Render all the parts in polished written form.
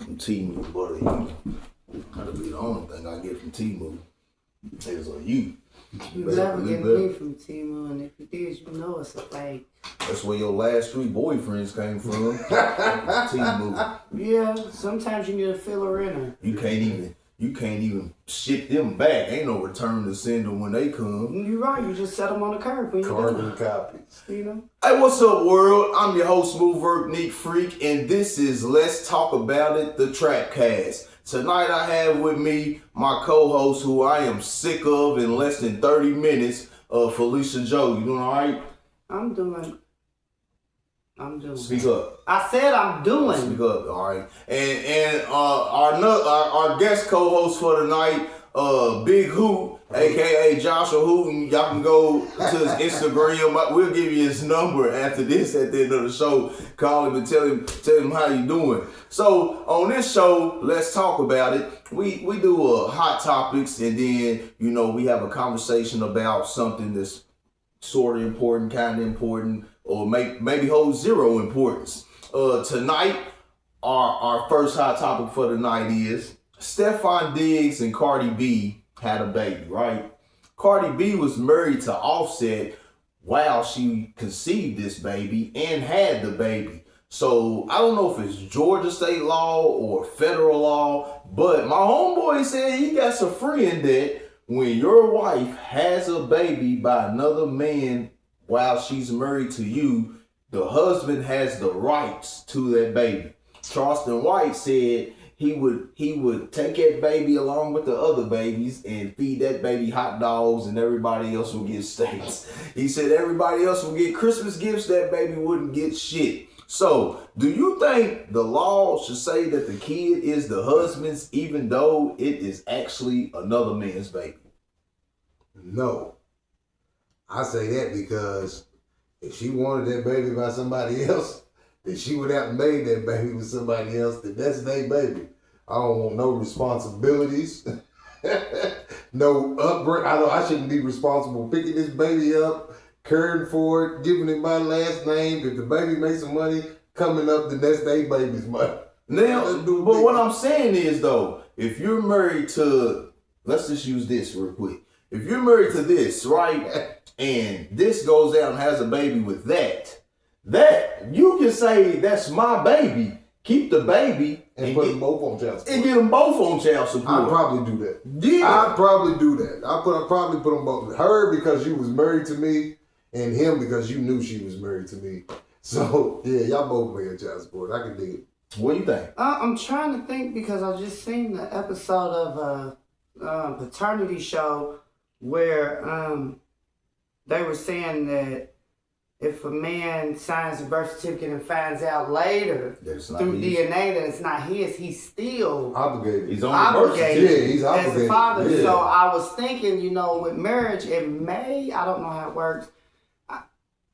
from T-Move, buddy. That'll be the only thing I get from T-Move. Is on you. You never get me from T-Move, and if you did, you know it's a fake. That's where your last 3 boyfriends came from. T-Move. Yeah, sometimes you need a filler in her. You can't even ship them back. Ain't no return to sender when they come. You're right. You just set them on the curb when you Carbon copies. You know. Hey, what's up, world? I'm your host, Smooth Work Neat Freak, and this is Let's Talk About It, the Trapcast. Tonight I have with me my co-host, who I am sick of in less than 30 minutes, Felicia Joe. You doing all right? I'm doing. Speak up. I said I'm doing. Speak up, all right. And our guest co-host for tonight, Big Hoot, aka Joshua Hoot. Y'all can go to his Instagram. We'll give you his number after this at the end of the show. Call him and tell him how you doing. So on this show, let's talk about it. We do hot topics, and then we have a conversation about something that's sort of important, kind of important, or maybe holds zero importance. Tonight, our first hot topic for the night is Stefon Diggs and Cardi B had a baby, right? Cardi B was married to Offset while she conceived this baby and had the baby. So I don't know if it's Georgia state law or federal law, but my homeboy said he got some friend that when your wife has a baby by another man while she's married to you, the husband has the rights to that baby. Charleston White said he would take that baby along with the other babies and feed that baby hot dogs, and everybody else would get steaks. He said everybody else would get Christmas gifts, that baby wouldn't get shit. So, do you think the law should say that the kid is the husband's even though it is actually another man's baby? No. I say that because if she wanted that baby by somebody else, then she would have made that baby with somebody else. Then that's their baby. I don't want no responsibilities, no upbringing. I shouldn't be responsible picking this baby up, caring for it, giving it my last name. If the baby makes some money coming up, then that's their baby's money. Now, but what I'm saying is though, if you're married to, let's just use this real quick. If you're married to this, right, and this goes out and has a baby with that you can say that's my baby. Keep the baby and put them both on child support. And get them both on child support. I'd probably do that. Yeah. I'd probably do that. I'd probably put them both. Her because you was married to me, and him because you knew she was married to me. So yeah, y'all both paying child support. I can dig it. What do you think? I'm trying to think because I just seen the episode of a paternity show where they were saying that if a man signs a birth certificate and finds out later through DNA that it's not his, he's still obligated. He's obligated. Yeah, he's obligated. As a father. Yeah. So I was thinking, with marriage, it may, I don't know how it works.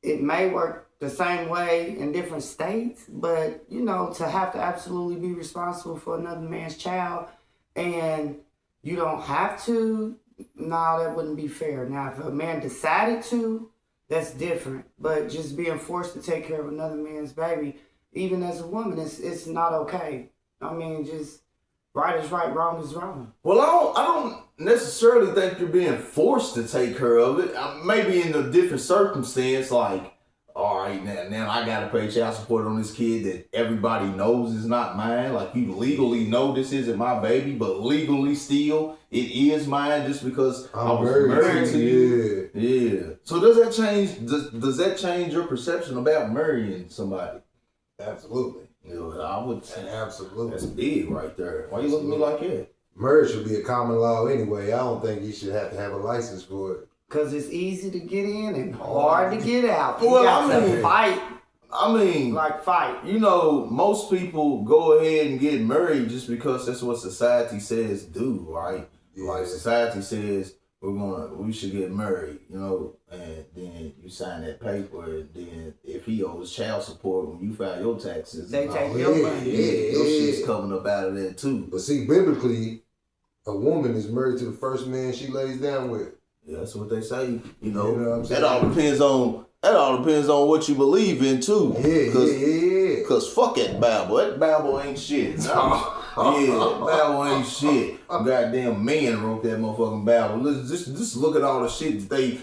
It may work the same way in different states, but to have to absolutely be responsible for another man's child and you don't have to, no, that wouldn't be fair. Now, if a man decided to, that's different. But just being forced to take care of another man's baby, even as a woman, it's not okay. I mean, just right is right, wrong is wrong. Well, I don't necessarily think you're being forced to take care of it. Maybe in a different circumstance, like, all right, now I got to pay child support on this kid that everybody knows is not mine. Like, you legally know this isn't my baby, but legally still, it is mine just because I was married to you. Yeah. So does that change? Does that change your perception about marrying somebody? Absolutely. I would say absolutely. That's big right there. Why you looking at me like that? Marriage should be a common law anyway. I don't think you should have to have a license for it. Because it's easy to get in and hard to get out. Well, fight. Fight. Most people go ahead and get married just because that's what society says do, right? Yeah. Like society says we should get married, and then you sign that paper, and then if he owes child support when you file your taxes, they take your money. Yeah, your shit's coming up out of that too. But see, biblically, a woman is married to the first man she lays down with. Yeah, that's what they say. That all depends on what you believe in too. Yeah. Cause fuck that Bible. That Bible ain't shit. No. Bible ain't shit. Goddamn man wrote that motherfucking Bible. Let's just look at all the shit that they.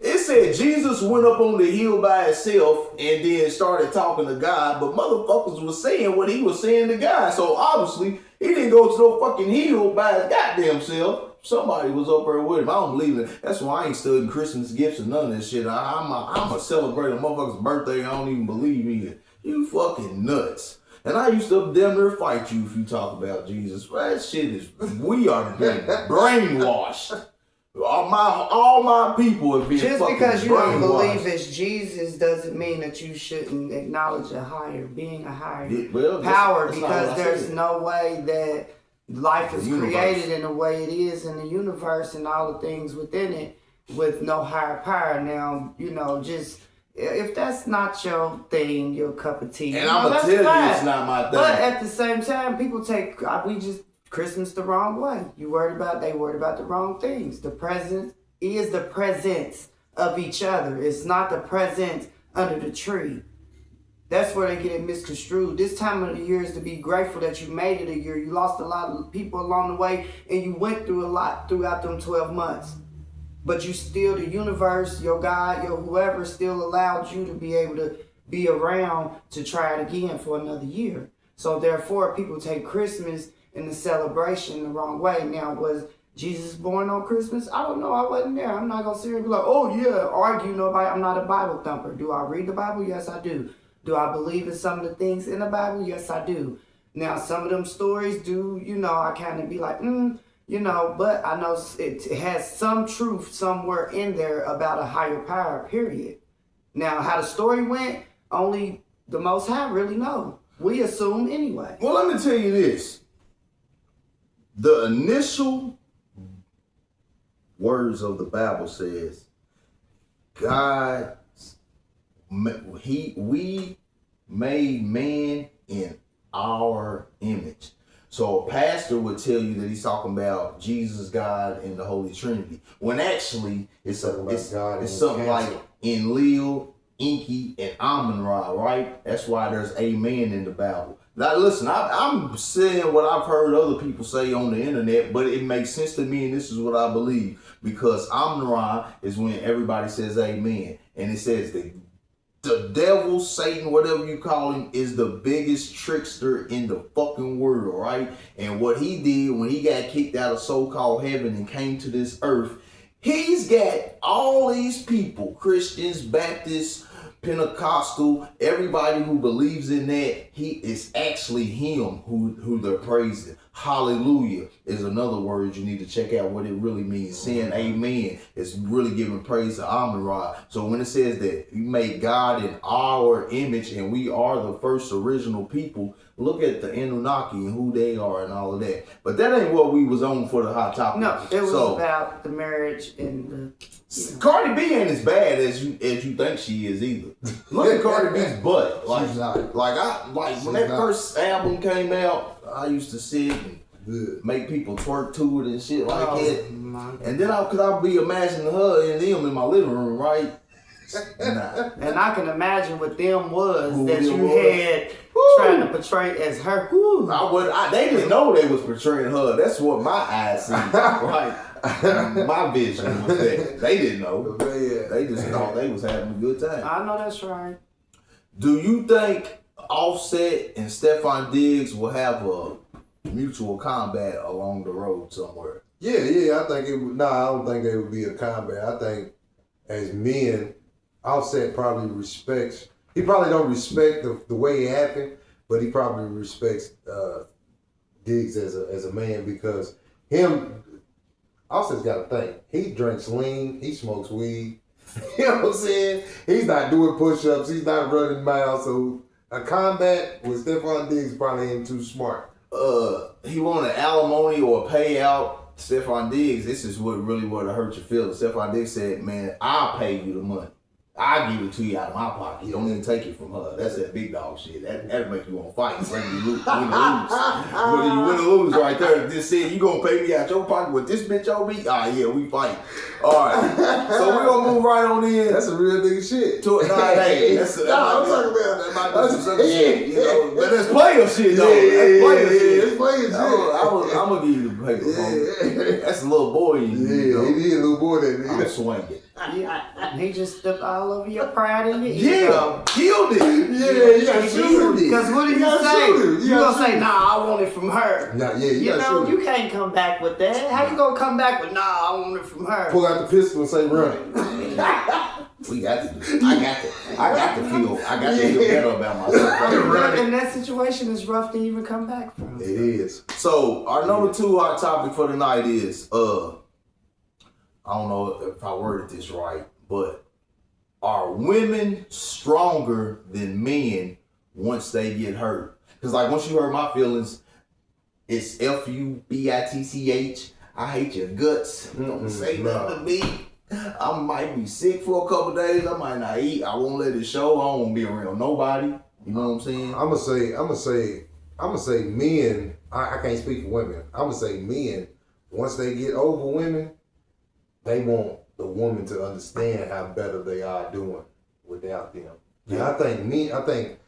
It said Jesus went up on the hill by himself and then started talking to God, but motherfuckers was saying what he was saying to God. So obviously he didn't go to no fucking hill by his goddamn self. Somebody was up there with him. I don't believe it. That's why I ain't studying Christmas gifts or none of this shit. I'm a celebrate a motherfucker's birthday I don't even believe in. You fucking nuts. And I used to damn near fight you if you talk about Jesus. That shit is, we are being brainwashed. All my people have been just fucking because you don't brainwashed. believe it's Jesus doesn't mean that you shouldn't acknowledge a higher being, a higher Well, power, that's not what I because there's said. no way that life is The universe. created in the way it is in the universe and all the things within it with no higher power. Now, just if that's not your thing, your cup of tea, And I'm gonna tell you it's not my thing. But at the same time, people take Christmas the wrong way. They worried about the wrong things. The present is the presence of each other. It's not the present under the tree. That's where they get it misconstrued. This time of the year is to be grateful that you made it a year. You lost a lot of people along the way, and you went through a lot throughout them 12 months. But you still, the universe, your God, your whoever still allowed you to be able to be around to try it again for another year. So therefore, people take Christmas and the celebration the wrong way. Now, was Jesus born on Christmas? I don't know. I wasn't there. I'm not going to sit here and be like, oh yeah, argue nobody. I'm not a Bible thumper. Do I read the Bible? Yes, I do. Do I believe in some of the things in the Bible? Yes, I do. Now, some of them stories do, I kind of be like, but I know it has some truth somewhere in there about a higher power, period. Now, how the story went, only the Most High really know. We assume anyway. Well, let me tell you this. The initial words of the Bible says, we made man in our image. So a pastor would tell you that he's talking about Jesus, God, and the Holy Trinity. When actually it's something like Enlil, Enki, and Amun-Ra, right? That's why there's amen in the Bible. Now listen, I'm saying what I've heard other people say on the internet, but it makes sense to me, and this is what I believe. Because Amun-Ra is when everybody says amen. And it says that the devil, Satan, whatever you call him, is the biggest trickster in the fucking world, right? And what he did when he got kicked out of so-called heaven and came to this earth, he's got all these people, Christians, Baptists, Pentecostal, everybody who believes in that, it's actually him who they're praising. Hallelujah is another word you need to check out what it really means. Saying amen is really giving praise to Amun-Ra. So when it says that we made God in our image and we are the first original people, look at the Anunnaki and who they are and all of that. But that ain't what we was on for the hot topic. No, it was about the marriage and the... Cardi B ain't as bad as you think she is either. Look at Cardi B's butt. She's not. When that first album came out, I used to sit and make people twerk to it and shit like that. And then I'll be imagining her and them in my living room, right? Nah. And I can imagine what them was Who that them you was. had trying to portray as her. Woo. They didn't know they was portraying her. That's what my eyes see, right? My vision was that. They didn't know. They just thought they was having a good time. I know that's right. Do you think Offset and Stephon Diggs will have a mutual combat along the road somewhere? Yeah, I think it would. No, I don't think there would be a combat. I think as men, Offset probably respects. He probably don't respect the way it happened, but he probably respects Diggs as a man because Offset's got to think. He drinks lean. He smokes weed. You know what I'm saying? He's not doing push-ups. He's not running miles. So a combat with Stephon Diggs probably ain't too smart. He wanted alimony or a payout. Stephon Diggs, this is what really would have hurt your feelings. Stephon Diggs said, man, I'll pay you the money. I'll give it to you out of my pocket. Don't even take it from her. That's that big dog shit. That'll make you want to fight. Win or lose. Whether you win or lose right there. Just said, you going to pay me out your pocket with this bitch on me? Ah, yeah, we fight. All right. So we're going to move right on in. That's a real nigga shit. I'm talking about that. Might be some shit, you know. But that's player shit, though. That's player shit. It's player I'm gonna give you the paper. Yeah. That's a little boy in you. Yeah, though. he is a little boy that I'm swinging. Yeah, he just stepped all over your pride and your Yeah, ego. killed it. Yeah, you gotta shoot him. Because what do you say? You gonna say, nah, I want it from her. Nah, yeah, you You gotta know, shoot you him. can't come back with that. How you gonna come back with, nah, I want it from her? Pull out the pistol and say run it. We got to. I got to feel better about myself. And that situation is rough to even come back from. It is. So our number 2 hot topic for the night is I don't know if I worded this right, but are women stronger than men once they get hurt? Because like once you hurt my feelings, it's FUBITCH. I hate your guts. Don't say nothing to me. I might be sick for a couple days. I might not eat. I won't let it show. I won't be around nobody. You know what I'm saying? I'm gonna say men. I can't speak for women. I'm gonna say men. Once they get over women, they want the woman to understand how better they are doing without them. Yeah. And I think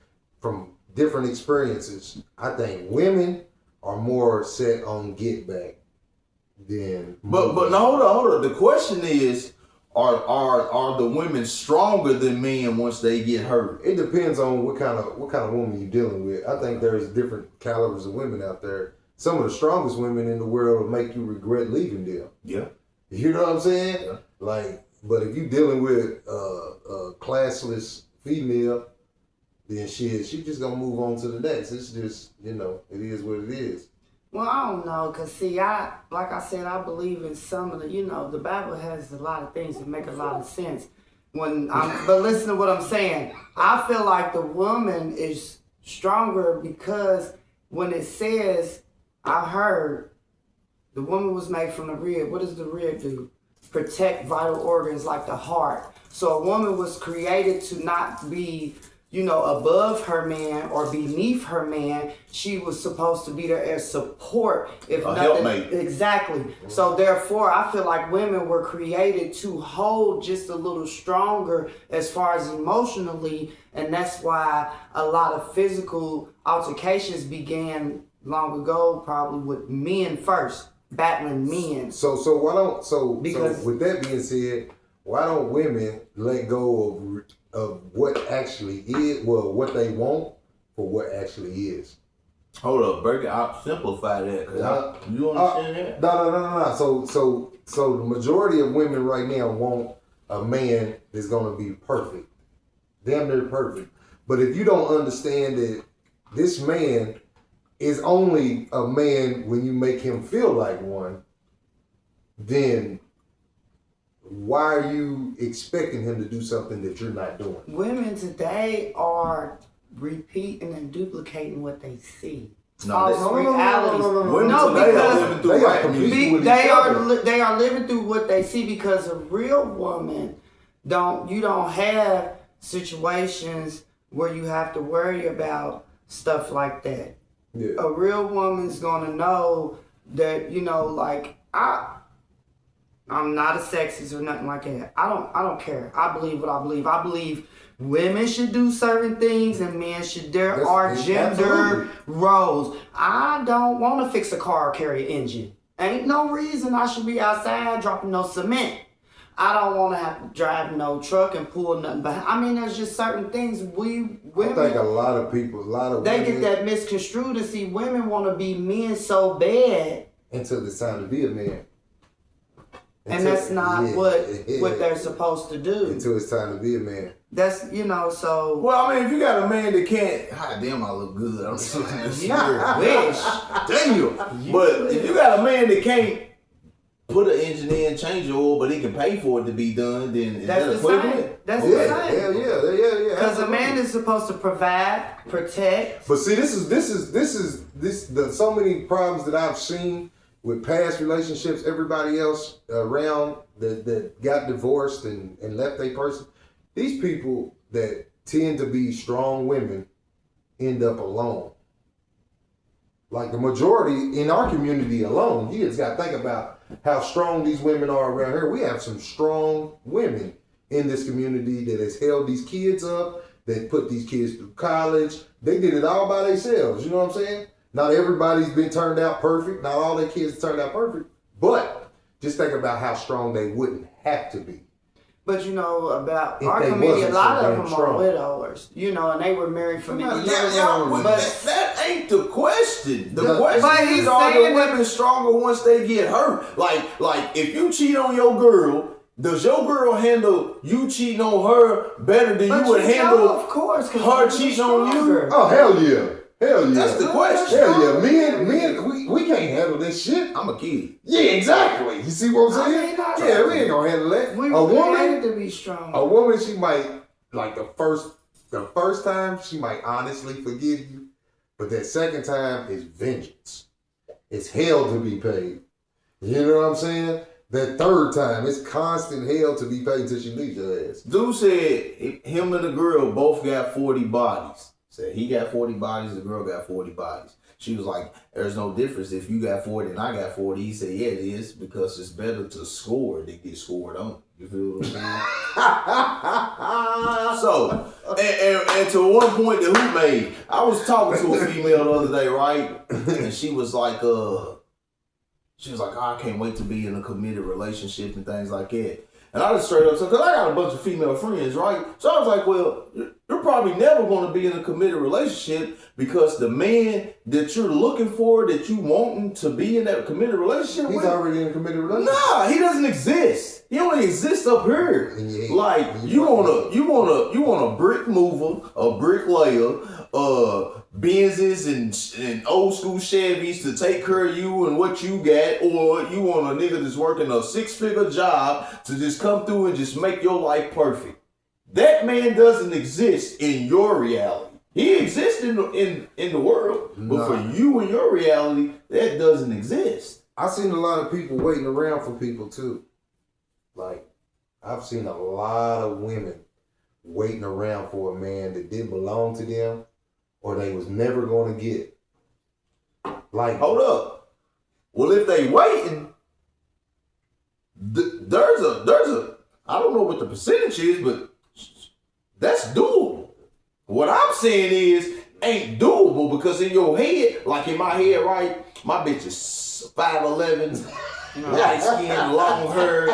from different experiences, I think women are more set on get back than. But no, hold on. The question is, are the women stronger than men once they get hurt? It depends on what kind of woman you're dealing with. I think there's different calibers of women out there. Some of the strongest women in the world will make you regret leaving them. Yeah. You know what I'm saying? Yeah. Like, but if you're dealing with a classless female, then she just gonna move on to the next. It's just, it is what it is. Well, I don't know, cause see, like I said, I believe in some of the, the Bible has a lot of things that make a lot of sense. But listen to what I'm saying. I feel like the woman is stronger because when it says, I heard, the woman was made from the rib. What does the rib do? Protect vital organs like the heart. So a woman was created to not be above her man or beneath her man. She was supposed to be there as support, if a nothing. Helpmate. Exactly. So therefore, I feel like women were created to hold just a little stronger as far as emotionally, and that's why a lot of physical altercations began long ago, probably with men first, battling men. So with that being said, why don't women let go of what actually is, what they want for what actually is? Hold up, break it out, simplify that. You understand that? No. So the majority of women right now want a man that's gonna be perfect, damn near perfect. But if you don't understand that this man is only a man when you make him feel like one, then why are you expecting him to do something that you're not doing? Women today are repeating and duplicating what they see. No, realities. Women today are living through right community. They are living through what they see, because a real woman you don't have situations where you have to worry about stuff like that. Yeah. A real woman's gonna know that, I'm not a sexist or nothing like that. I don't care. I believe what I believe. I believe women should do certain things and men should. There are gender roles. I don't want to fix a car or carry an engine. Ain't no reason I should be outside dropping no cement. I don't want to have to drive no truck and pull nothing behind. I mean, there's just certain things women. I think a lot of they get that misconstrued to see women want to be men so bad until it's time to be a man. And that's not what they're supposed to do. Until it's time to be a man. That's, so... Well, I mean, if you got a man that can't... God damn, I look good. I'm just looking at You wish. Damn. But if you got a man that can't put an engine in, change the oil, but he can pay for it to be done, then is that equivalent? That's the same. Hell yeah. Because a man is supposed to provide, protect. But see, this is so many problems that I've seen with past relationships, everybody else around that got divorced and left a person. These people that tend to be strong women end up alone. Like the majority in our community alone, you just got to think about how strong these women are around here. We have some strong women in this community that has held these kids up, that put these kids through college. They did it all by themselves, you know what I'm saying? Not everybody's been turned out perfect. Not all their kids turned out perfect. But just think about how strong they wouldn't have to be. But you know, about If our they community, a wasn't lot so of damn them strong. are widowers. You know, and they were married for many years. That ain't the question. The But question he's is, are the saying women stronger once they get hurt? Like if you cheat on your girl, does your girl handle you cheating on her better than But you would handle of course, 'cause her you're cheating on you? stronger. Oh, hell yeah. Hell yeah. That's the question. Hell yeah. Men, we can't handle this shit. I'm a kid. Yeah, exactly. You see what I'm I saying? mean, not Yeah, we ain't gonna handle that. We A were woman, created to be strong. a woman, she might like the first time she might honestly forgive you, but that second time is vengeance. It's hell to be paid. You know what I'm saying? That third time, it's constant hell to be paid until she leaves your ass. Dude said him and the girl both got 40 bodies. Said he got 40 bodies, the girl got 40 bodies. She was like, there's no difference if you got 40 and I got 40. He said, yeah, it is, because it's better to score than get scored on. You feel what I'm saying? So, and to one point that who made, I was talking to a female the other day, right? And she was like, oh, I can't wait to be in a committed relationship and things like that. And I just straight up said, because I got a bunch of female friends, right? So I was like, well, you're probably never going to be in a committed relationship because the man that you're looking for, that you wanting to be in that committed relationship He's with, already in a committed relationship. nah, he doesn't exist. He only exists up here. Yeah. Like you want a brick mover, a bricklayer, Benzes and old school Chevys to take care of you and what you got, or you want a nigga that's working a 6-figure job to just come through and just make your life perfect. That man doesn't exist in your reality. He exists in the world, but for you and your reality, that doesn't exist. I've seen a lot of people waiting around for people too. Like, I've seen a lot of women waiting around for a man that didn't belong to them or they was never going to get. Like, Hold up. Well, if they waiting, there's a I don't know what the percentage is, but that's doable. What I'm saying is ain't doable because in your head, like in my head, right, my bitch is 5'11", light skin, long hair,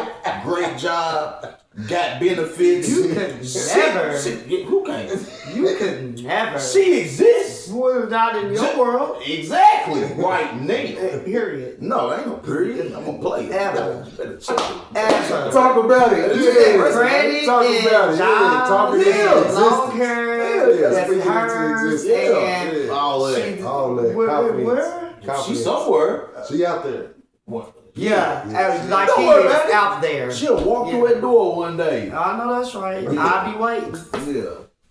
great job, got benefits. You could never. Who can't? You could never. She exists. Well, not in your world. Exactly. Right now. Period. No, that ain't no period. I'm gonna play it. Ever. Better check it. Ever. talk about it. Yeah. Credit Talk and about it. Yeah. Talk jobs, about it. long hair, Yeah. that's Speaking into hers, existence. and Yeah. All that. she's- All that. Where? Confidence. She's somewhere. She out there. What? Yeah, Yeah. like Don't he worry is about it. out there. She'll walk through that door one day. I know that's right. I'll be waiting. Yeah.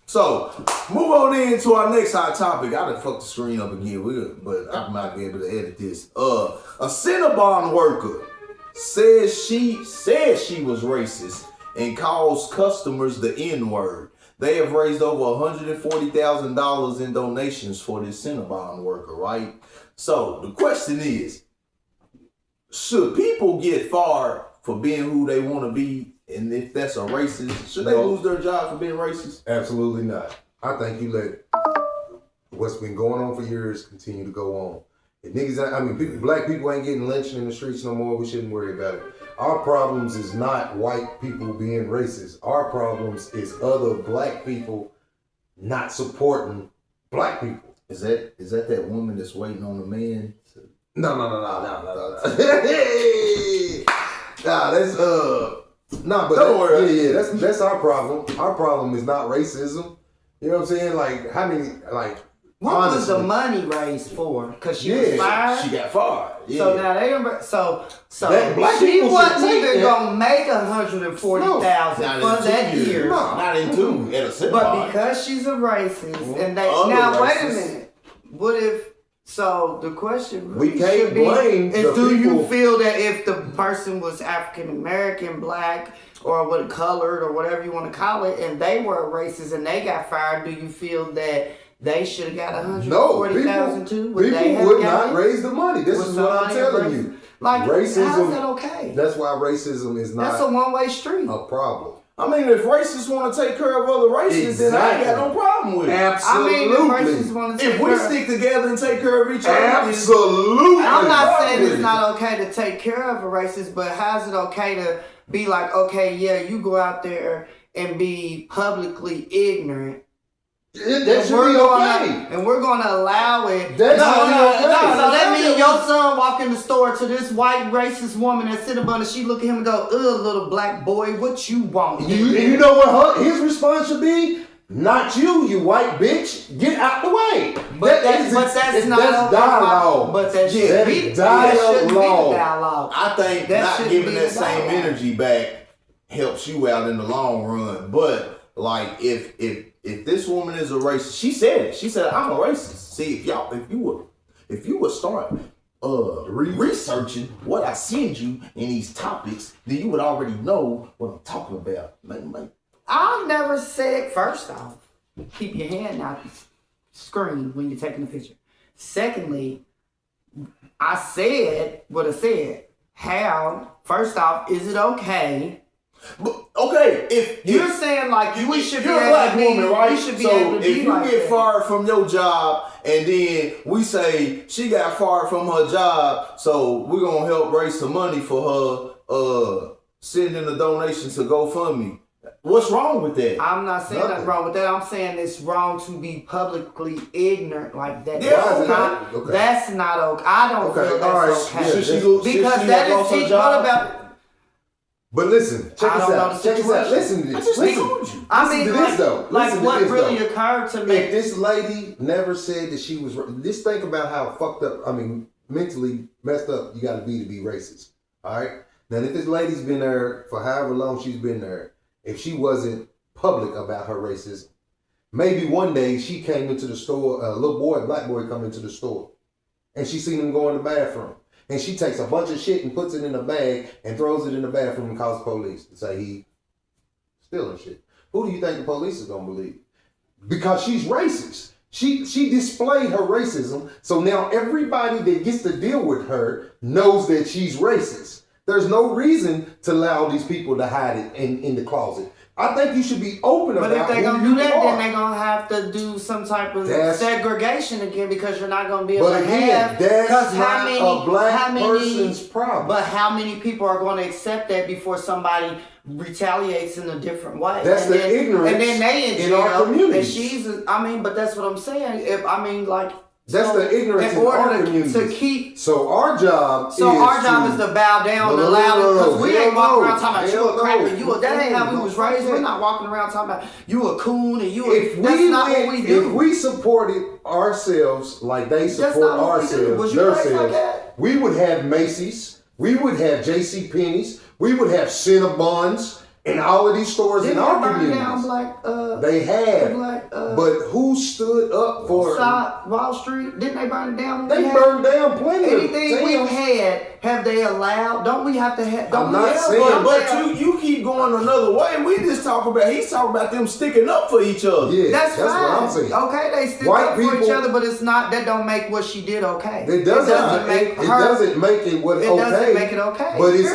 So, move on into our next hot topic. I done fucked the screen up again, but I might be able to edit this. A Cinnabon worker says she was racist and calls customers the N-word. They have raised over $140,000 in donations for this Cinnabon worker, right? So, the question is, should people get fired for being who they want to be? And if that's a racist, should they lose their job for being racist? Absolutely not. I think you let what's been going on for years continue to go on. If niggas, black people ain't getting lynched in the streets no more. We shouldn't worry about it. Our problems is not white people being racist. Our problems is other black people not supporting black people. Is that woman that's waiting on the man? No. Nah, that's but Don't worry. Yeah, that's our problem. Our problem is not racism. You know what I'm saying? Like, how many, like, What honestly, was the money raised for? Because she was Yeah, fired. She got fired. Yeah. So now they don't. So That black she people should wasn't take even that. gonna make $140,000 Not for in that 2 years. year. Not in 2 at a Cinnabon. But because she's a racist, and they Other now wait a racists. minute. What if? So the question We really can't should be: blame is the do you people. feel that if the person was African American, black, or what colored, or whatever you want to call it, and they were racist and they got fired, do you feel that they should have got $140,000 too? Would they people have would got not it? raise the money. This Was is what I'm somebody telling racist? you. Like, Racism. how is that okay? That's why racism is That's a not one-way street. a problem. I mean, if racists want to take care of other racists, then I ain't got no problem with it. Absolutely. I mean, if racists want to take If we care of, stick together and take care of each other, Absolutely. I'm not Fuck saying with it's it. not okay to take care of a racist, but how's it okay to be like, okay, yeah, you go out there and be publicly ignorant. That should be okay. And we're gonna allow it. That should be okay. So that means your son walk in the store to this white racist woman that's sitting up and she look at him and go, ugh, little black boy, what you want? You know what his response should be? Not you, you white bitch. Get out the way. That's not dialogue. But that should That be is dialogue. dialogue. I think That not shouldn't giving be that a same dialogue. energy back helps you out in the long run. But like if this woman is a racist, she said it. She said, I'm a racist. See, if you would start researching what I send you in these topics, then you would already know what I'm talking about. Man. I never said, first off, keep your hand out the screen when you're taking a picture. Secondly, I said what I said. How, first off, is it okay? But, okay, if You're saying like we should be you're a able black to be, woman, right? we should be so able to if be you like get that. fired from your job and then we say she got fired from her job, so we're gonna help raise some money for her sending a donation to GoFundMe. What's wrong with that? I'm not saying nothing wrong with that. I'm saying it's wrong to be publicly ignorant like that. Yeah, That's not okay. I don't feel that's all right. okay. Should she because have that lost her is job? what about? But listen, check I this don't know out. the Check this out. situation. Listen to I this. just Listen. told you. I Listen mean, to like, this, though. like Listen to what this, really though. occurred to If me. this lady never said that she was, just think about how fucked up, mentally messed up you got to be racist. All right. Now, if this lady's been there for however long she's been there, if she wasn't public about her racism, maybe one day she came into the store, a little boy, a black boy, come into the store, and she seen him go in the bathroom, and she takes a bunch of shit and puts it in a bag and throws it in the bathroom and calls the police and say he stealing shit. Who do you think the police is gonna believe? Because she's racist. She displayed her racism, so now everybody that gets to deal with her knows that she's racist. There's no reason to allow these people to hide it in the closet. I think you should be open But about if they're who gonna you do that, are. then they're gonna have to do some type of That's- segregation again because you're not gonna be able But to again, have. that's Because not a black person's problem. But how many people are going to accept that before somebody retaliates in a different way? That's and the then, ignorance and then they in our jail, communities. And but that's what I'm saying. That's the ignorance in our communities. to keep. So our job So our job is to bow down No, to no, loud no, because no. we Hell ain't walking no. around talking about you Hell a cracker. no. That ain't how we was raised. We're not walking around talking about you a coon and you a. That's not what we do. If we supported ourselves like they That's support not what we do. Was you raised like that? we would have Macy's, we would have J.C. Penney's, we would have Cinnabons, and all of these stores Didn't in our they burn communities. down Black? They have, Black, but who stood up for? South Wall Street? Didn't they burn it down? They burned down plenty Anything of we've things. had, have they allowed? Don't we have to have? Don't I'm we not have saying- one But there? you keep going another way. He's talking about them sticking up for each other. Yeah, That's fine. what I'm saying. Okay, they stick White up for each people- other, but it's not. That don't make what she did okay. It doesn't make her. it doesn't make it what It okay. doesn't make it okay, But period.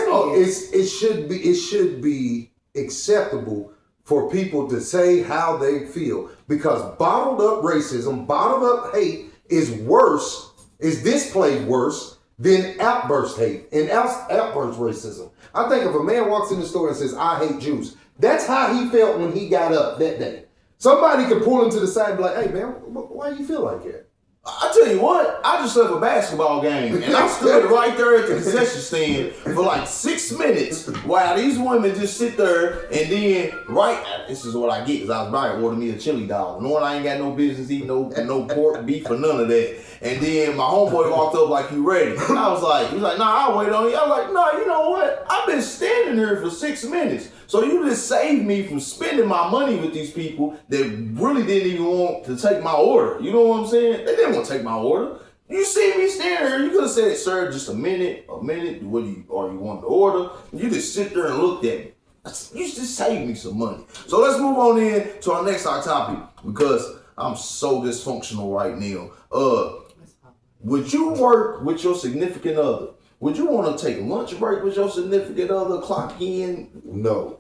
it should be acceptable for people to say how they feel, because bottled up racism, bottled up hate is displayed worse than outburst hate and outburst racism. I think if a man walks in the store and says, I hate Jews, that's how he felt when he got up that day. Somebody could pull him to the side and be like, hey man, why do you feel like that? I tell you what, I just left a basketball game and I stood right there at the concession stand for like 6 minutes while these women just sit there and then this is what I get because I was about to order me a chili dog. Knowing I ain't got no business eating no pork, beef, or none of that. And then my homeboy walked up like, you ready? And I was like, he's like, nah, I'll wait on you. I was like, nah, you know what? I've been standing here for 6 minutes. So you just saved me from spending my money with these people that really didn't even want to take my order. You know what I'm saying? They didn't want to take my order. You see me standing here, you could have said, sir, just a minute, what do you want to order? You just sit there and looked at me. You just saved me some money. So let's move on in to our next topic because I'm so dysfunctional right now. Would you work with your significant other? Would you want to take lunch break with your significant other, clock in? No.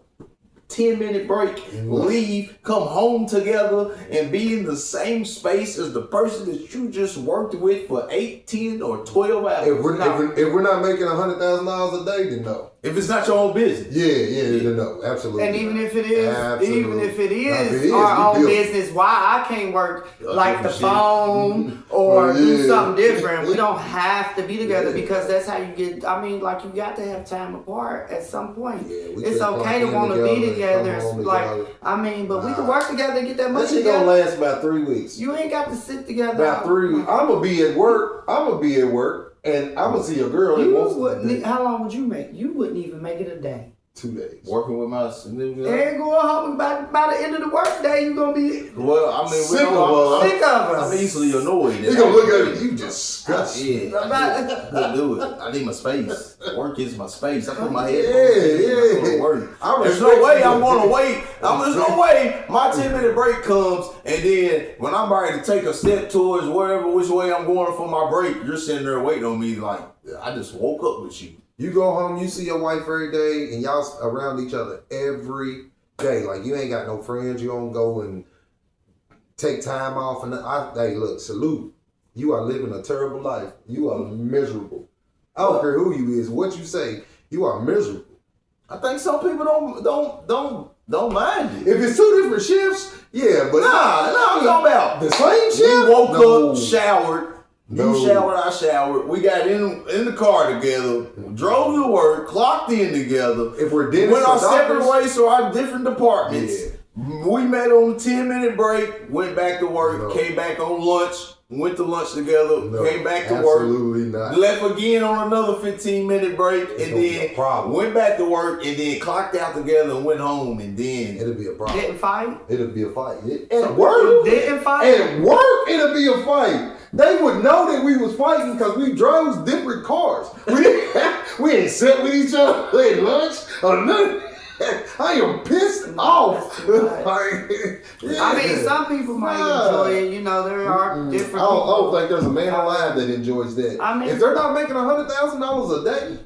10-minute break, leave, come home together, and be in the same space as the person that you just worked with for 8, 10, or 12 hours. If we're not making $100,000 a day, then no. If it's not your own business. Yeah, no, absolutely. And even if it is, Absolutely. our own business, why I can't work like the phone or do something different. We don't have to be together because that's how you get. I mean, like you got to have time apart at some point. It's okay to want to be together. But we can work together and get that money This shit together. gonna last about 3 weeks. You ain't got to sit together. About 3 weeks. I'm gonna be at work. And I'm gonna see a girl that wants how long would you make? You wouldn't even make it a day. 2 days. Working with my significant other. And going home by the end of the work day, you're gonna be sick of us. I'm easily annoyed. They gonna look at you disgusting. Yeah, couldn't do it. I need my space. Work is my space. I put my head Yeah. on to work. There's no way I'm gonna wait. There's no way my 10-minute break comes and then when I'm ready to take a step towards which way I'm going for my break, you're sitting there waiting on me like I just woke up with you. You go home, you see your wife every day, and y'all around each other every day. Like you ain't got no friends. You don't go and take time off. And hey, look, salute. You are living a terrible life. You are miserable. I don't care who you is, what you say. You are miserable. I think some people don't mind it. If it's 2 different shifts, yeah, but I'm talking about the same shift. We woke up, showered. No. You showered, I showered. We got in the car together, drove to work, clocked in together. If we're dentists, went our separate ways to our different departments. Yeah. We met on a 10-minute break, went back to work, came back on lunch, went to lunch together, came back to work. Absolutely not. Left again on another 15-minute break, and then went back to work, and then clocked out together and went home, and then it'll be a problem. Didn't fight? It'll be a fight. At work, didn't fight? At work, it'll be a fight. They would know that we was fighting because we drove different cars. We ain't sat with each other at lunch or nothing. I am pissed off. I mean, some people might enjoy it. You know, there are different people. I don't think there's a man alive that enjoys that. I mean, if they're not making $100,000 a day,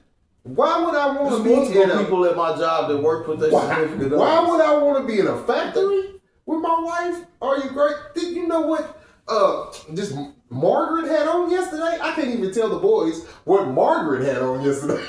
why would I want to be in people at my job that work with their significant Why would I want to be in a factory with my wife? Are you great? Did you know what just Margaret had on yesterday? I can't even tell the boys what Margaret had on yesterday.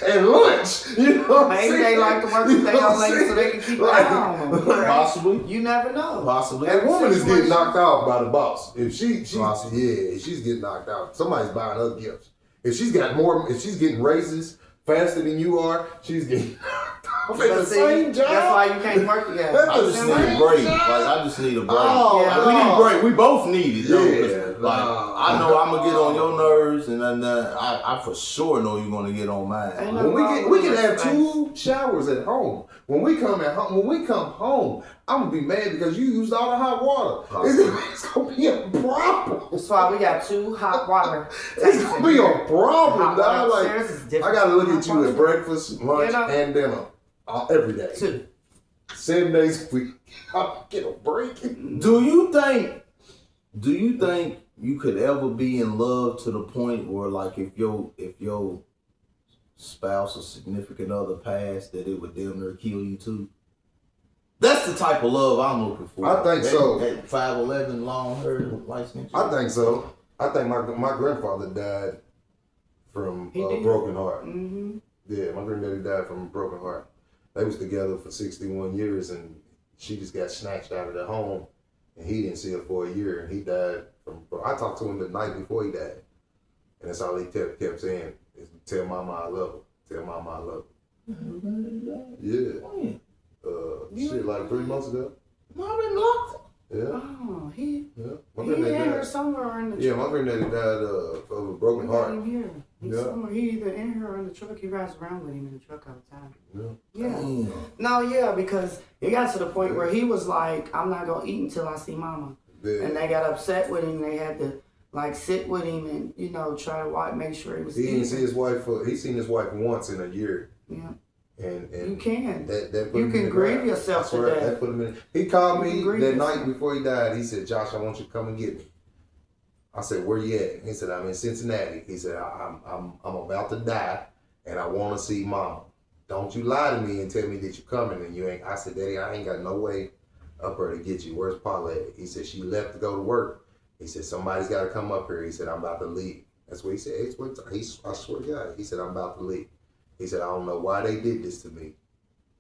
And lunch. You know what maybe they like to work with their young ladies so they can keep an eye on them. Possibly. You never know. Possibly. That woman is getting knocked off by the boss. If she's getting knocked out. Somebody's buying her gifts. If she's getting raises faster than you are, she's getting knocked off at the same job. That's why you can't work together. I just need a break. I just need a break. Oh, we need a break. We both need it. Yeah. I know I'm gonna get on your nerves, and I for sure know you're gonna get on mine. When we can have 2 showers at home. When we come home, I'm gonna be mad because you used all the hot water. It's gonna be a problem. That's why we got 2 hot water. It's gonna be a problem, dog. Like I gotta look at you at breakfast, lunch, and dinner every day. 2. 7 days a week. I'll get a break. Do you think you could ever be in love to the point where, like, if your spouse or significant other passed, that it would damn near kill you too? That's the type of love I'm looking for. I think so. That 5'11", long hair, light skin. I think so. I think my grandfather died from a broken heart. Mm-hmm. Yeah, my granddaddy died from a broken heart. They was together for 61 years, and she just got snatched out of the home, and he didn't see her for a year, and he died from. I talked to him the night before he died, and that's all he kept saying is, "Tell Mama I love her. Tell Mama I love her." Yeah. Shit, like 3 months ago. Marvin locked. Yeah. Oh, he My he granddaddy in here died. somewhere in the truck. Yeah, my granddaddy died of a broken We got heart. him here. He's Yeah. somewhere. He either in here or in the truck. He rides around with him in the truck all the time. Yeah. No, because it got to the point where he was like, I'm not going to eat until I see Mama. Yeah. And they got upset with him. They had to, like, sit with him and, you know, try to make sure he was He didn't eating. see his wife he seen his wife once in a year. Yeah. And You can. That put You him can in the grieve ground. yourself I swear, to death. that put him in. He called You me can grieve that yourself. night before he died. He said, "Josh, I want you to come and get me." I said, "Where you at?" He said, "I'm in Cincinnati." He said, I'm about to die, and I want to see Mama." don't you lie to me and tell me that you're coming and you ain't. I said, Daddy, I ain't got no way up her to get you. Where's Paula at? He said, she left to go to work. He said, somebody's got to come up here. He said, I'm about to leave. That's what he said. I swear to God. He said, I'm about to leave. He said, I don't know why they did this to me.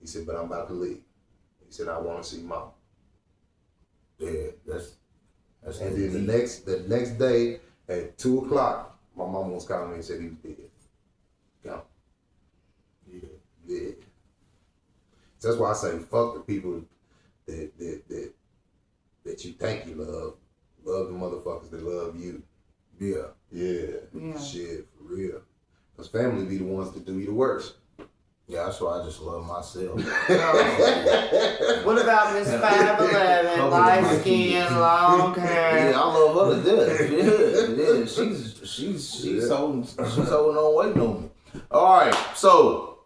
He said, but I'm about to leave. He said, I want to see Mom. Yeah, that's and then the next day at 2:00, my mom was calling me and said he was dead. Gone. Yeah, dead. So that's why I say fuck the people that you think you love. Love the motherfuckers that love you. Yeah. Yeah. Shit, for real. Because family be the ones that do you the worst. Yeah, that's why I just love myself. What about Miss 5'11", light skin, long hair? Yeah, I love her to death. Yeah. She's holding on waiting on me. All right, so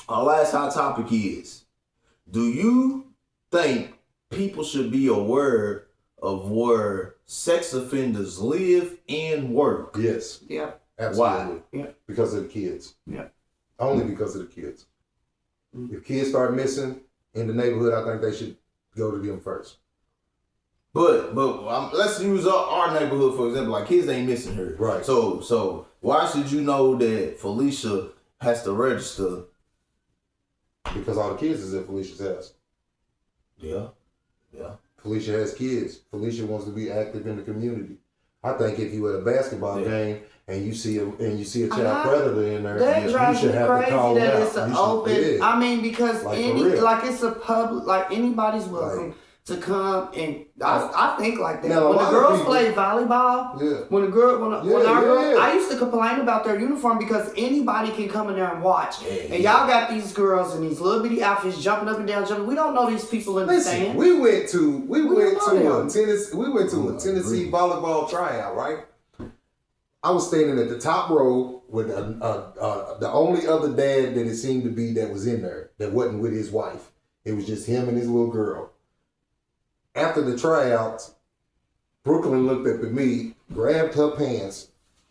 our last hot topic is: do you think people should be aware of where sex offenders live and work? Yes. Yeah. Absolutely. Why? Yeah. Because of the kids. Yeah. Only because of the kids. If kids start missing in the neighborhood, I think they should go to them first. But let's use our neighborhood for example. Like, kids ain't missing her. Right. So why should you know that Felicia has to register? Because all the kids is at Felicia's house. Yeah. Felicia has kids. Felicia wants to be active in the community. I think if you at a basketball game and you see a child predator in there, that you drives me should have to crazy call that out. it's an open. I mean, because Like, it's a public, like anybody's welcome to come and I think like that. Now, when the girls people play volleyball, Yeah. when our girls, I used to complain about their uniform because anybody can come in there and watch. And y'all got these girls in these little bitty outfits jumping up and down, jumping. We don't know these people in the stands. We went to a Tennessee volleyball tryout, right? I was standing at the top row with the only other dad that it seemed to be that was in there that wasn't with his wife. It was just him and his little girl. After the tryouts, Brooklyn looked up at me, grabbed her pants,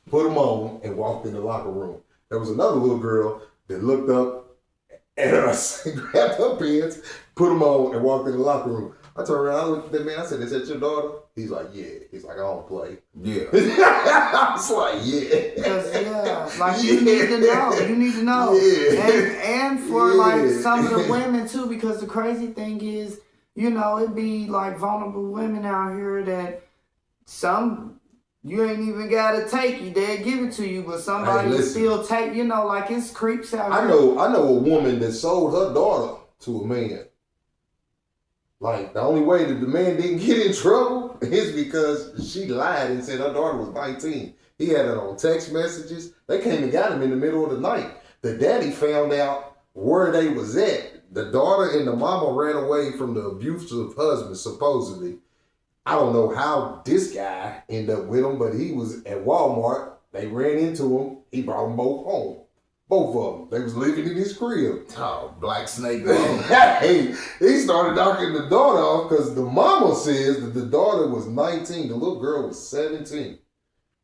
put them on, and walked in the locker room. There was another little girl that looked up at us, grabbed her pants, put them on, and walked in the locker room. I turned around, I looked at that man, I said, "Is that your daughter?" He's like, "Yeah." He's like, "I don't play." Yeah. I was like, "Yeah." Because, you need to know. Yeah. And for, some of the women, too, because the crazy thing is, it be, vulnerable women out here that you ain't even got to take you. They'll give it to you, but somebody will still take, it's creeps out here. I know a woman that sold her daughter to a man. Like, the only way that the man didn't get in trouble is because she lied and said her daughter was 19. He had it on text messages. They came and got him in the middle of the night. The daddy found out where they was at. The daughter and the mama ran away from the abusive husband, supposedly. I don't know how this guy ended up with him, but he was at Walmart. They ran into him. He brought them both home. Both of them. They was living in his crib. Oh, black snake. Hey, he started knocking the daughter off because the mama says that the daughter was 19. The little girl was 17.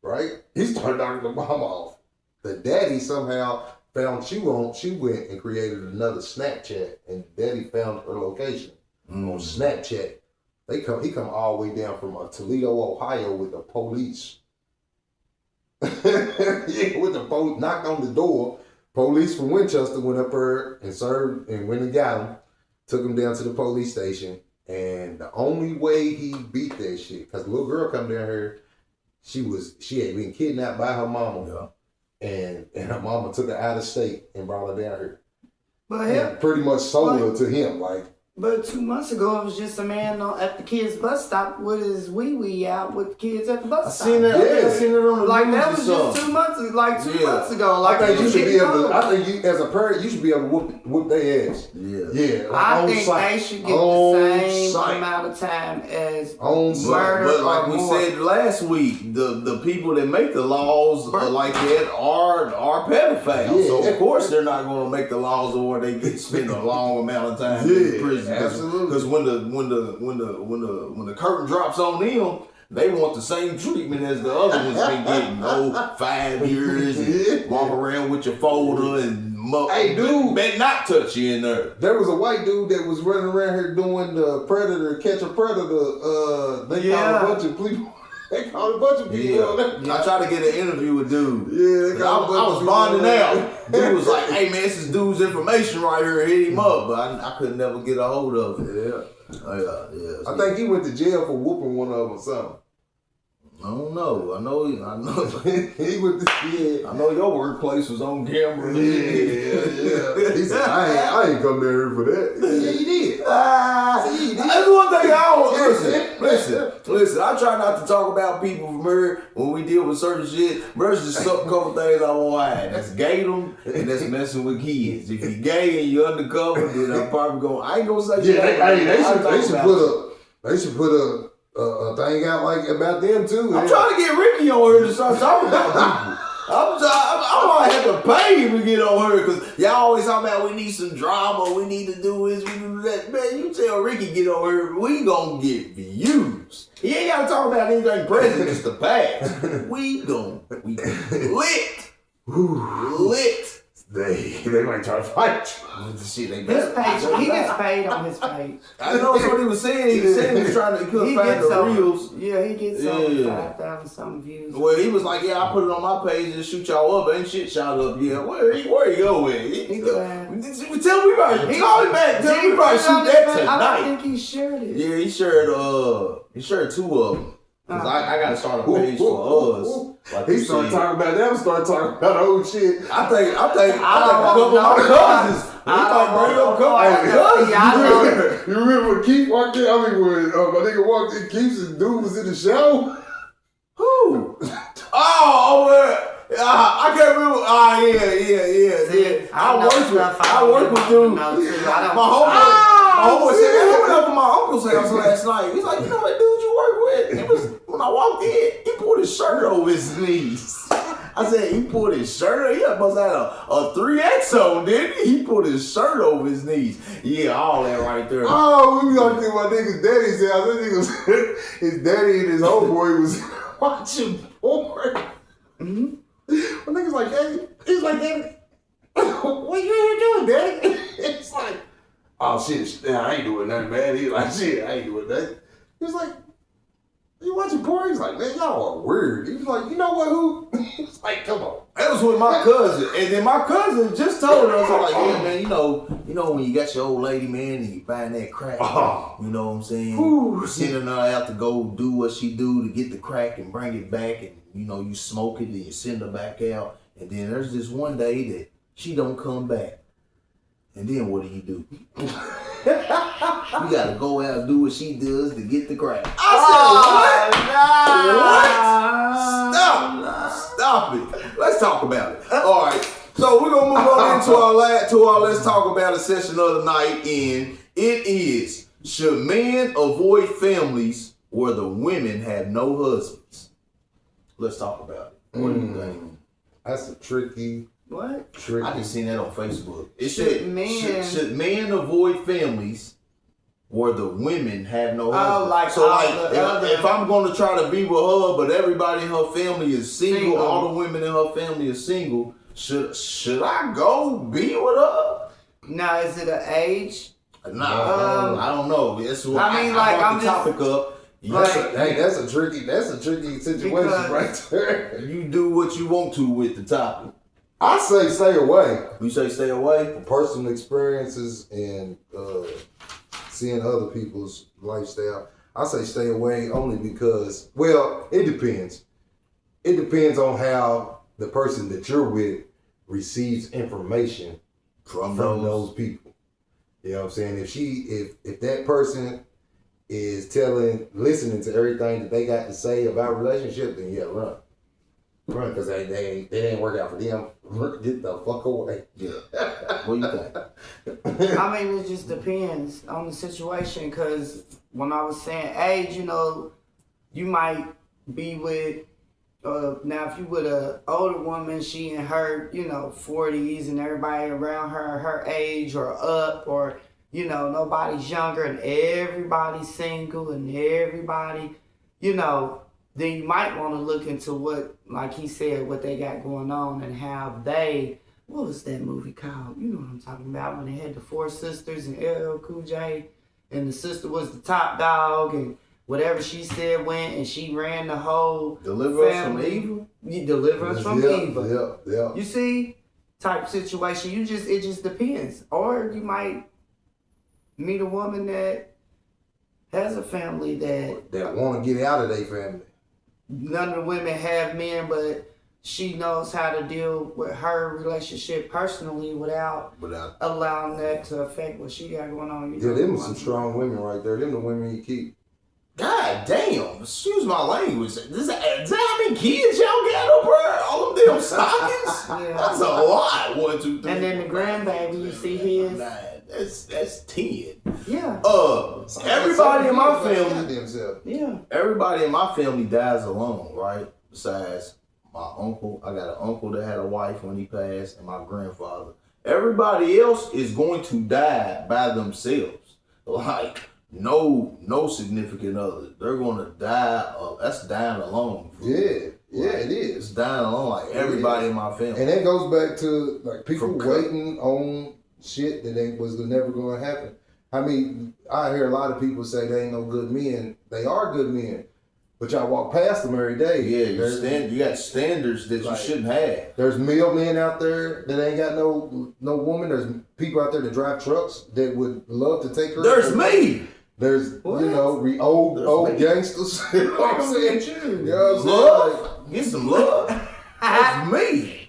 Right? He started knocking the mama off. The daddy somehow found she went and created another Snapchat, and daddy found her location on Snapchat. He come all the way down from Toledo, Ohio with the police. Knocked on the door. Police from Winchester went up there and served and went and got him, took him down to the police station. And the only way he beat that shit, because the little girl come down here, she had been kidnapped by her mama. Yeah. And her mama took her out of state and brought her down here. And pretty much sold her to him. But 2 months ago, it was just a man at the kids' bus stop with his wee out with the kids at the bus stop. I seen it on the news. That was just 2 months, 2 months ago. I think you should be able to, as a parent, you should be able to whoop their ass. Yeah. I think they should get the same amount of time as murder. But like we said last week, the people that make the laws like that are pedophiles. Yeah. So of course they're not going to make the laws where they get spend a long amount of time in prison. Absolutely. Because when the curtain drops on them, they want the same treatment as the other ones been getting. 5 years, and walk around with your folder and Hey, dude. better not touch you in there. There was a white dude that was running around here doing the predator, catch a predator. They called a bunch of people. They called a bunch of people on there. I tried to get an interview with dude. Yeah, they I called a bunch was of bonding people on out. Dude was like, hey man, this is dude's information right here. Hit him up. But I could never get a hold of it. Yeah. Oh, yeah. I think he went to jail for whooping one of them or something. I don't know. I know. He went to I know your workplace was on camera. Yeah. He said, I ain't come down here for that. Yeah, he did. That's one thing I always listen. I try not to talk about people from here when we deal with certain shit. But there's just a couple things I won't hide. That's gay them and that's messing with kids. If you're gay and you're undercover, then I'm probably going. I ain't gonna say shit. They should put a thing out like about them too. I'm trying to get Ricky on here to start talking about people. I might have to pay him to get on her because y'all always talking about we need some drama, we need to do this, we need to do that. Man, you tell Ricky get on her, we gonna get views. He ain't gotta talk about anything present, just the past. We lit. Lit. They might try to fight you. Shit, they His page, he gets paid on his page. I know that's what he was saying. He was saying he was trying to couldn't find the reels. Yeah, he gets over 5,000 something views. Well, he was like, yeah, I put it on my page and shoot y'all up. Ain't shit shot up yet. Where he go with? Tell me about it. Call me back. Tell me about shoot that tonight. I don't think he shared it. Yeah, he shared two of them. Cause I gotta start a page for us. Like he started talking about them. Started talking about old shit. I think a couple of my cousins. He might bring up a couple of my cousins. You remember when Keith walked in? I mean, when my nigga walked in, Keith's and dude was in the show. Who? I can't remember. Yeah. I work with dude. My homeboy said, I went up to my uncle's house last night. He's like, you know that dude you work with? It was when I walked in, he pulled his shirt over his knees. I said, he pulled his shirt over. He must have had a 3X on, didn't he? He pulled his shirt over his knees. Yeah, all that right there. Oh, we gonna think my nigga's daddy's house. That nigga was, his daddy and his homeboy was watching porn. Mm-hmm. My nigga's like, Daddy. He's like, Daddy, what you doing, Daddy? It's like, oh shit, I ain't doing nothing, man. He's like, shit, I ain't doing nothing. He was like, you watching porn? He's like, man, y'all are weird. He was like, you know what, who? He's like, come on. That was with my cousin. And then my cousin just told us, like, yeah, man, you know when you got your old lady, man, and you buying that crack, you know what I'm saying? You sending her out to go do what she do to get the crack and bring it back, and, you know, you smoke it and you send her back out. And then there's this one day that she don't come back. And then what do? You gotta go out and do what she does to get the crack. I said, what? Stop it. Let's talk about it. All right. So we're gonna move on into our let's talk about it session of the night. And it is, should men avoid families where the women have no husbands? Let's talk about it. What do you think? That's a tricky. What? I just seen that on Facebook. It said, should men avoid families where the women have no husband? If I'm going to try to be with her, but everybody in her family is single, all the women in her family is single, should I go be with her? Now, is it an age? Nah, I don't know. That's what I brought the topic up. That's a tricky situation right there. You do what you want to with the topic. I say stay away. You say stay away? From personal experiences and seeing other people's lifestyle. I say stay away only because, well, it depends. It depends on how the person that you're with receives information from those people. You know what I'm saying? If that person is listening to everything that they got to say about relationships, then yeah, run. Run, because they ain't work out for them. Get the fuck away. Yeah. What do you think? I mean, it just depends on the situation, because when I was saying age, you know, you might be with, now if you with a older woman, she in her, 40s, and everybody around her age or up, or, nobody's younger and everybody's single and everybody, then you might want to look into what, like he said, what they got going on and how they what was that movie called? You know what I'm talking about, when they had the four sisters and LL Cool J, and the sister was the top dog, and whatever she said went, and she ran the whole Deliver family. us from evil? Deliver us from evil. Yeah. You see, type situation, it just depends. Or you might meet a woman that has a family that want to get out of their family. none of the women have men, but she knows how to deal with her relationship personally without allowing that to affect what she got going on. Yeah, them are some strong women right there. Them the women you keep. God damn, excuse my language. Does that how many kids y'all got up there? All them damn stockings? Yeah. That's a lot. 1, 2, 3. And then the grandbaby, you see his. 9. That's 10. Yeah. Everybody in my family. Yeah. Everybody in my family dies alone, right? Besides my uncle. I got an uncle that had a wife when he passed, and my grandfather. Everybody else is going to die by themselves. Like, no significant other. They're going to die. That's dying alone. Yeah, it It's is. dying alone, like everybody in my family. And that goes back to like people waiting on shit that was never going to happen. I mean, I hear a lot of people say they ain't no good men. They are good men, but y'all walk past them every day. Yeah, you got standards that you shouldn't have. There's male men out there that ain't got no woman. There's people out there that drive trucks that would love to take her. There's me. There's What? old gangsters. You know what I'm saying? You know what I'm saying? Love? Get some love. That's me.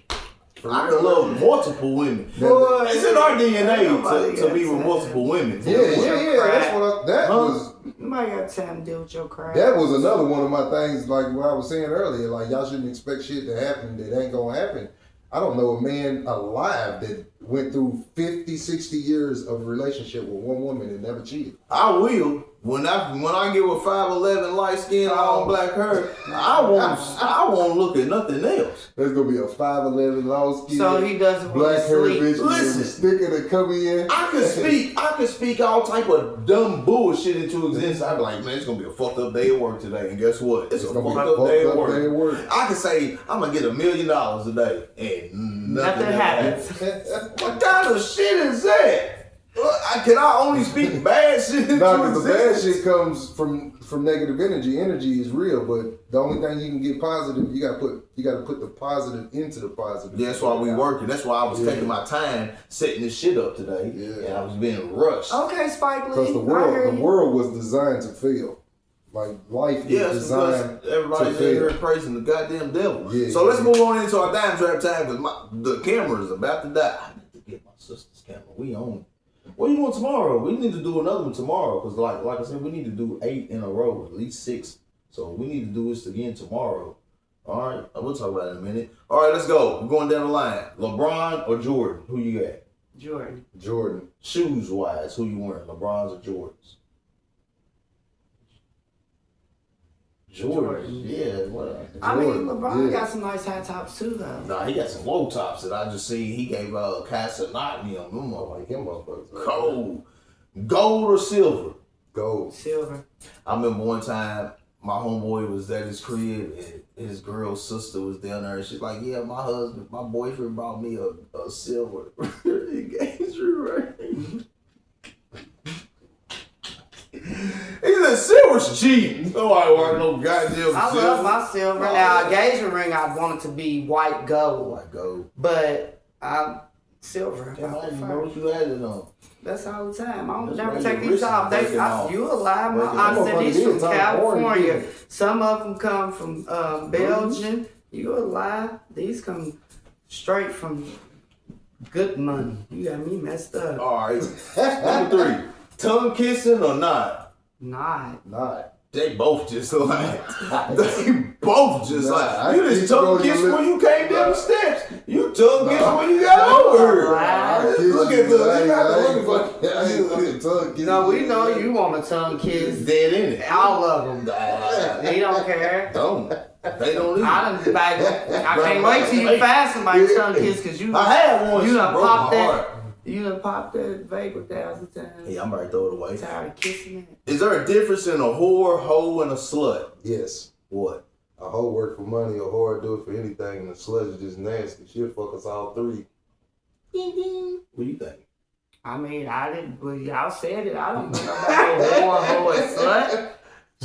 I can love multiple women. Boy, It's in our DNA nobody to got be with time. multiple women. Yeah. That's what Nobody got time to deal with your crap. that was another one of my things. Like what I was saying earlier. Like y'all shouldn't expect shit to happen that ain't gonna happen. I don't know a man alive that went through 50, 60 years of a relationship with one woman and never cheated. I will. When I get with 5'11", light skin, long black hair, I won't look at nothing else. There's gonna be a 5'11" long skin, So he doesn't black want to hair sleep. bitch with Listen. a sticker to come in. I can speak all type of dumb bullshit into existence. I'm like, man, it's gonna be a fucked up day at work today, and guess what? It's a gonna be fucked a up day at fucked up day at work. work. I can say I'm gonna get $1 million a day, and nothing happens. What kind of shit is that? Can I only speak bad shit into No, because the bad existence? shit comes from negative energy. Energy is real, but the only thing you can get positive, you gotta put the positive into the positive. That's why we working. That's why I was taking my time setting this shit up today, and I was being rushed. Okay, Spike Lee. Because the world was designed to fail. Like life is Yes, designed because everybody's to in fail. here praising the goddamn devil. Yeah, So let's yeah. move on into our dime trap time because the camera is about to die. I need to get my sister's camera. We own it. What are you doing tomorrow? We need to do another one tomorrow because, like I said, we need to do 8 in a row, at least 6. So we need to do this again tomorrow. All right, we'll talk about it in a minute. All right, let's go. We're going down the line. LeBron or Jordan? Who you got? Jordan. Shoes wise, who you wearing? LeBron's or Jordans? Jordan. Yeah, what? I mean, LeBron yeah. got some nice high tops too, though. Nah, he got some low tops that I just seen. He gave Casanati on them. Like him motherfuckers. Cold. Gold or silver? Gold. Silver. I remember one time my homeboy was at his crib and his girl's sister was down there and she's like, yeah, my boyfriend brought me a silver engagement ring. He said silver's cheap. Nobody wearing no goddamn silver. I love my silver. Now, engagement ring, I'd want it to be white gold. White gold. But silver. Damn, I didn't know what you had it on. That's all the time. I don't That's never right, take your these wrist off. is breaking off. You alive? My Breaking aunt off. said these from Motherfucker, California. California. Some of them come from Belgium. You alive? These come straight from good money. You got me messed up. All right. Number 3. Tongue kissing or not? Not. They both just like. They both just I like. You just kiss tongue on your kiss lips. when you came down the steps. You tongue kiss when you got over here. Look at the. You got the look You know, we know you want a tongue kiss. Dead in it. All of them. They don't care. Don't. They don't either. I can't wait till you find somebody tongue kiss because you. I had one. You She done broke popped my that. heart. You done popped that vape 1,000 times. Yeah, I'm about to throw it away. Tired of kissing it. Is there a difference in a whore, hoe, and a slut? Yes. What? A hoe work for money, a whore do it for anything, and a slut is just nasty. She'll fuck us all 3. Ding, ding. What do you think? I mean, I didn't, but y'all said it. I don't know about no whore, and slut.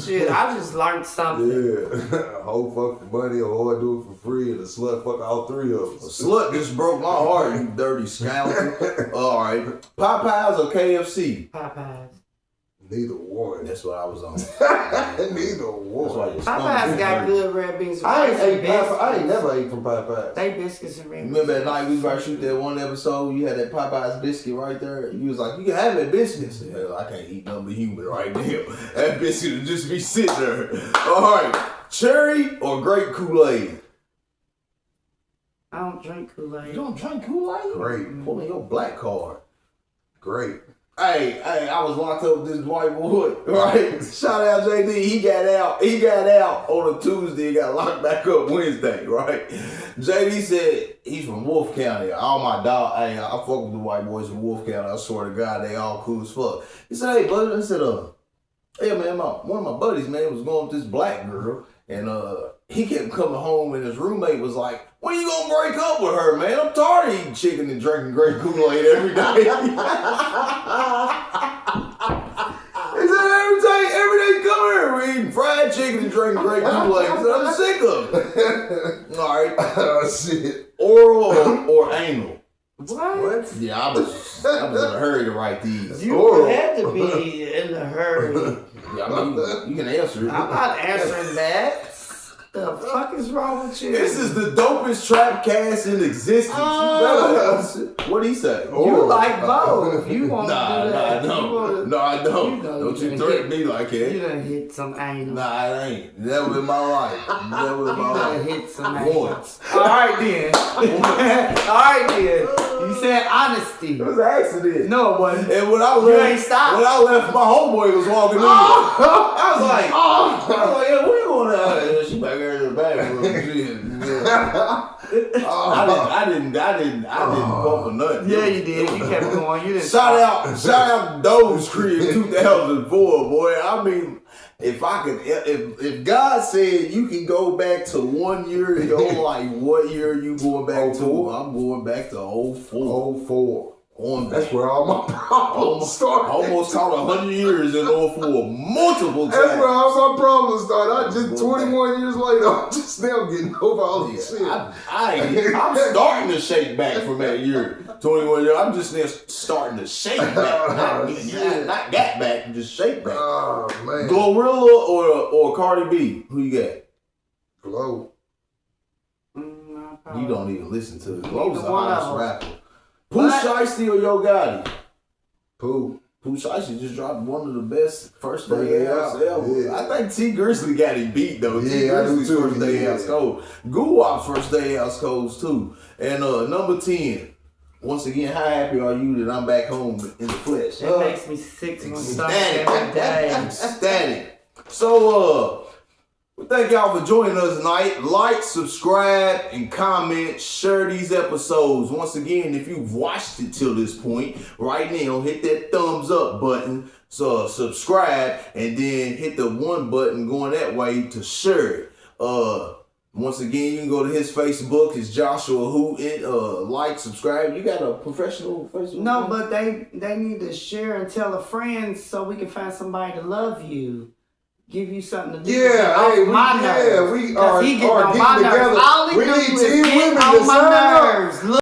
Shit, I just learned something. Yeah. A hoe fuck for money, a whore do it for free, and a slut fuck all three of A us. slut just broke my heart, you dirty scoundrel. All right. Popeyes or KFC? Popeyes. Neither one. That's what I was on. Neither one. That's why your Popeyes stomach got hurt. good red beans. with I ain't rice and ate Popeyes. I ain't biscuits. never ate from Popeyes. They biscuits and red beans. Remember that night we was about to shoot that one episode? You had that Popeyes biscuit right there. You was like, you can have that biscuit. I said, hell, I can't eat nothing but human right now. That biscuit would just be sitting there. All right. Cherry or grape Kool-Aid? I don't drink Kool-Aid. You don't drink Kool-Aid? Great. Pull in your black card. Great. Hey, I was locked up with this white boy, right? Shout out JD, he got out on a Tuesday, he got locked back up Wednesday, right? JD said he's from Wolf County. All my dog, hey, I fuck with the white boys from Wolf County, I swear to God, they all cool as fuck. He said, hey, buddy, I said, hey man, one of my buddies, man, was going with this black girl, and he kept coming home, and his roommate was like, when you gonna break up with her, man? I'm tired of eating chicken and drinking grape Kool-Aid every day. He said, every day come here, we're eating fried chicken and drinking grape Kool-Aid. He said, I'm sick of it. All right. Oh, shit. Oral or anal? What? Yeah, I was in a hurry to write these. You Oral. had to be in a hurry. Yeah, I mean, you can answer it. I'm not answering that. The fuck is wrong with you? This is the dopest Trapcast in existence. You better answer. What'd he say? You like both. You want Nah, to do that. I don't. No, I don't. You know Don't you you done threaten hit- me like You that. done hit some anal. Nah, it ain't. Never in my life. Never in my You done life. hit some anal. Once. Alright then. Alright then. You said honesty. It was an accident. No, it wasn't. And when I You left, ain't stopped. when I left, my homeboy was walking in. I was like, yeah, where you going out? She back there in the bathroom. I didn't bump or nothing. Yeah, you did. You kept going. You didn't. Shout out Doe's Crib 2004, boy. I mean, if God said you can go back to 1 year in your life, what year are you going back to? 04. I'm going back to 04. 04. On That's back. where all my problems started. Almost caught 100 years in 04 multiple times. That's where all my problems started. I just 21 years later, I'm just now getting over all this shit. I'm starting to shake back from that year. 21 years. I'm just now starting to shake back. Not get back, just shake back. Oh, man. Glorilla or Cardi B? Who you got? Glow. You don't even listen to it. Glow's the Neither one of hottest them. rapper. Pooh Shiesty or Yo Gotti? Pooh. Pooh Shiesty just dropped one of the best first day outs ever. Yeah. I think T Grizzly got him beat though. T Yeah, I do Grizzly's too. first day Yeah. outs cold. Guwap's first day outs cold too. And number 10. Once again, how happy are you that I'm back home in the flesh? It makes me sick to my stomach Ecstatic. every day. Ecstatic. So, we thank y'all for joining us tonight. Like, subscribe, and comment. Share these episodes. Once again, if you've watched it till this point, right now, hit that thumbs up button. So, subscribe, and then hit the one button going that way to share it. Once again, you can go to his Facebook. It's Joshua Who. Like, subscribe. You got a professional Facebook? No, but they need to share and tell a friend so we can find somebody to love you. Give you something to do. Yeah, Get off hey, my nerves. we 'Cause are he getting on getting my nerves. together. All he We do need is 10 get women to on my sign up. nerves. Look,